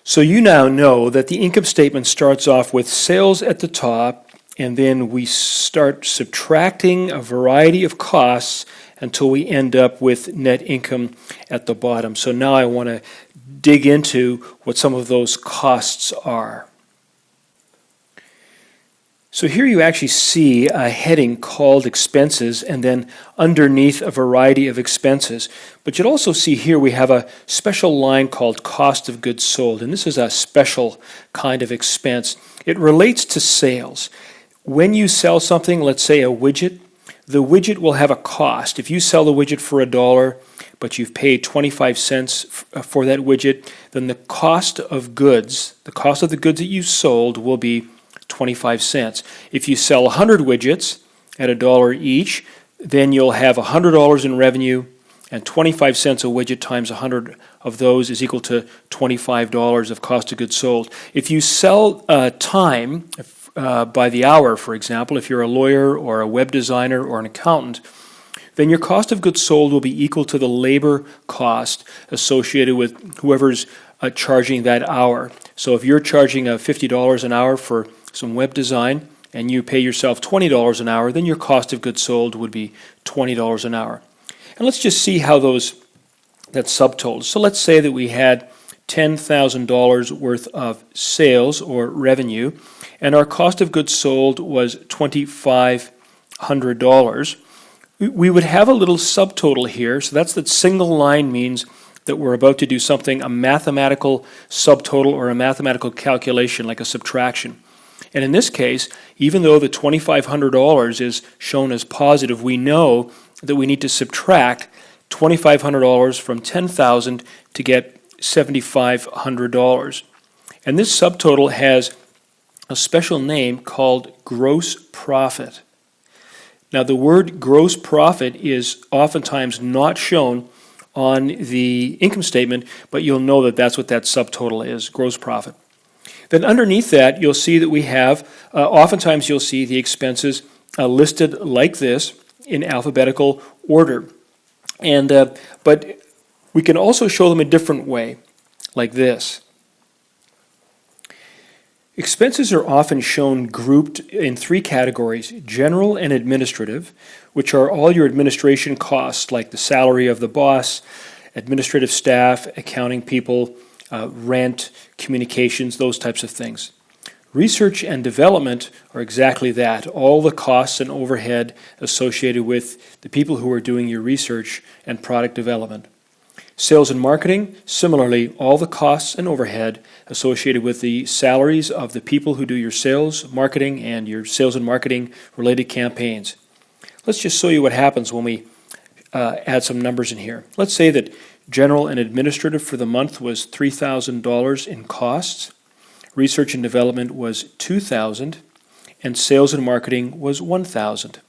So you now know that the income statement starts off with sales at the top, and then we start subtracting a variety of costs until we end up with net income at the bottom. So now I want to dig into what some of those costs are. So here you actually see a heading called expenses, and then underneath a variety of expenses. But you'll also see here we have a special line called cost of goods sold, and this is a special kind of expense. It relates to sales. When you sell something, let's say a widget, the widget will have a cost. If you sell the widget for $1, but you've paid 25 cents for that widget, then the cost of goods, the cost of the goods that you sold will be 25 cents. If you sell 100 widgets at $1 each, then you'll have $100 in revenue, and 25 cents a widget times 100 of those is equal to $25 of cost of goods sold. If you sell time by the hour, for example, if you're a lawyer or a web designer or an accountant, then your cost of goods sold will be equal to the labor cost associated with whoever's charging that hour. So if you're charging $50 an hour for some web design and you pay yourself $20 an hour, then your cost of goods sold would be $20 an hour. And let's just see how that subtotals. So let's say that we had $10,000 worth of sales or revenue, and our cost of goods sold was $2,500. We would have a little subtotal here, so that's that single line means that we're about to do something, a mathematical subtotal or a mathematical calculation like a subtraction. And in this case, even though the $2,500 is shown as positive, we know that we need to subtract $2,500 from $10,000 to get $7,500. And this subtotal has a special name called gross profit. Now the word gross profit is oftentimes not shown on the income statement, but you'll know that that's what that subtotal is, gross profit. Then underneath that, you'll see that we have, oftentimes you'll see the expenses listed like this in alphabetical order. And but we can also show them a different way, like this. Expenses are often shown grouped in three categories: general and administrative, which are all your administration costs, like the salary of the boss, administrative staff, accounting people, rent, communications, those types of things. Research and development are exactly that, all the costs and overhead associated with the people who are doing your research and product development. Sales and marketing, similarly, all the costs and overhead associated with the salaries of the people who do your sales, marketing, and your sales and marketing related campaigns. Let's just show you what happens when we add some numbers in here. Let's say that general and administrative for the month was $3,000 in costs, research and development was $2,000, and sales and marketing was $1,000.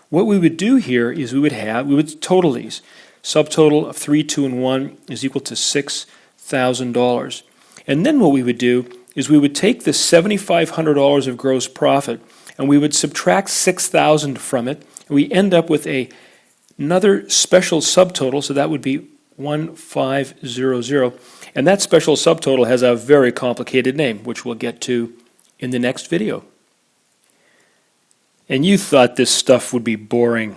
What we would do here is we would total these. Subtotal of 3, 2, and 1 is equal to $6,000. And then what we would do is we would take the $7,500 of gross profit and we would subtract $6,000 from it, and we end up with another special subtotal, so that would be 1,500. And that special subtotal has a very complicated name, which we'll get to in the next video. And you thought this stuff would be boring.